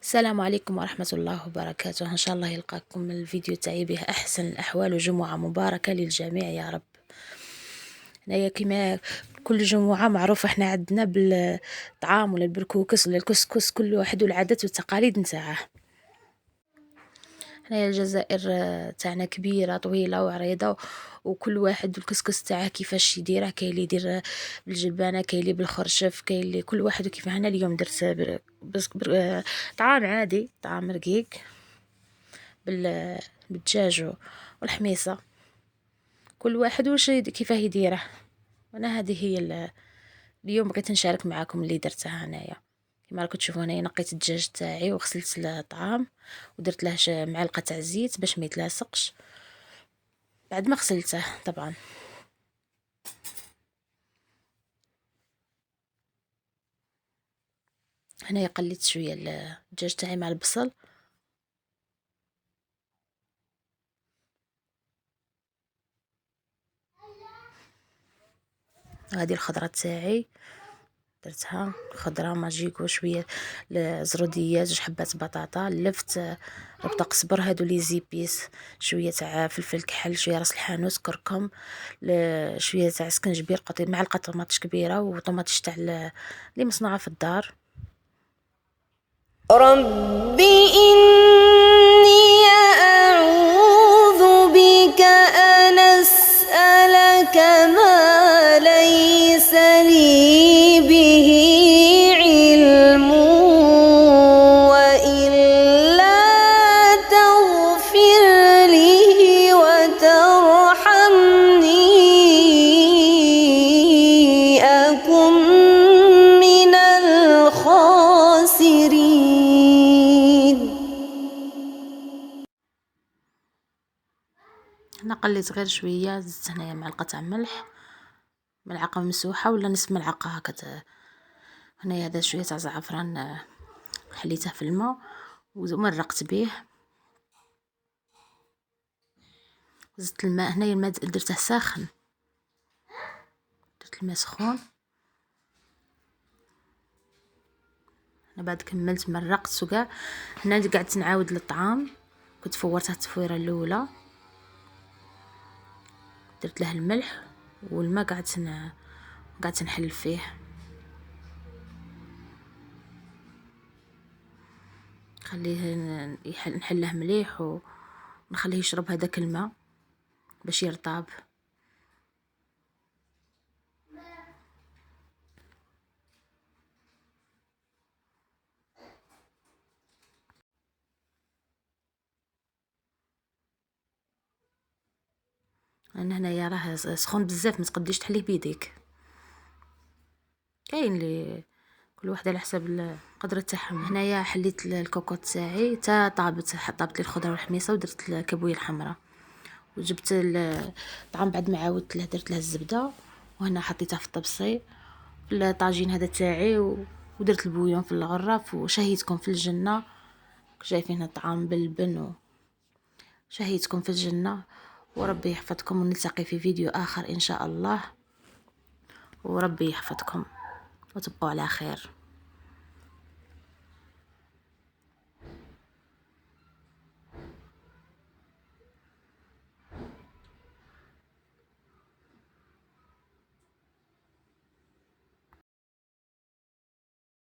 السلام عليكم ورحمة الله وبركاته. إن شاء الله يلقاكم الفيديو تاعي به أحسن الأحوال وجمعة مباركة للجميع يا رب. هنايا كما كل جمعة معروف احنا عندنا بالطعام ولا البركوكس ولا الكسكس، كل واحد والعادات والتقاليد نتاعه. هنايا الجزائر تاعنا كبيرة طويلة وعريضة، وكل واحد الكسكس تاعه كيفاش يديره. كاين اللي يدير بالجبانة، كاين اللي بالخرشف، كاين اللي كل واحد وكيف. هنا اليوم درت طعام عادي، طعام رقيق بالدجاج والحميصة، كل واحد وش كيفاه يديره. وانا هذه هي اليوم بغيت نشارك معاكم اللي درتها هنايا. كما راكم تشوفوا هنايا نقيت الدجاج تاعي وغسلت الطعام ودرت له معلقه تاع زيت باش ما يتلاصقش بعد ما غسلته طبعا. هنايا قليت شويه الدجاج تاعي مع البصل، هذه الخضره تاعي درتها خضره ماجيكو، شويه زروديه، 2 حبات بطاطا، لفت ربطه قزبر، هادو لي زيبيس، شويه تاع فلفل كحل، شويه راس الحانوت، كركم، شويه تاع سكنجبير، معلقه طماطش كبيره وطماطش تاع اللي مصنوعه في الدار. ربي إني أعوذ بك أن أسألك ما ليس لي به علم، وإلا تغفر لي وترحمني أكن من الخاسرين. هنا قليت غير شويه، زدت هنايا معلقه تاع ملح، ملعقه ممسوحه ولا نصف ملعقه هكا. هنايا هذا شويه تاع زعفران حليته في الماء ومرقت به. زدت الماء، هنايا الماء درته ساخن، درت الماء سخون. انا بعد كملت مرقت وكاع. هنا قعدت نعاود للطعام، كنت فورته التفويره الاولى، درت له الملح والماء، قعدت نحل فيه. خليه نحله مليح ونخليه يشرب هذاك الماء باش يرطاب. انا هنايا راه سخون بزاف، ما تقديش تحليه بيديك. كاين اللي كل واحد على حسب القدره تاعهم. هنايا حليت الكوكوط تاعي تا طابت لي الخضره والحميصه، ودرت الكابويه الحمراء، وجبت الطعام بعد ما عاودت له درت له الزبده، وهنا حطيتها في الطبسي في الطاجين هذا تاعي، ودرت البويون في الغرف وشهيتكم في الجنه. شايفين الطعام بالبن شهيتكم في الجنه، وربي يحفظكم، ونلتقي في فيديو آخر إن شاء الله، وربي يحفظكم وتبقوا على خير.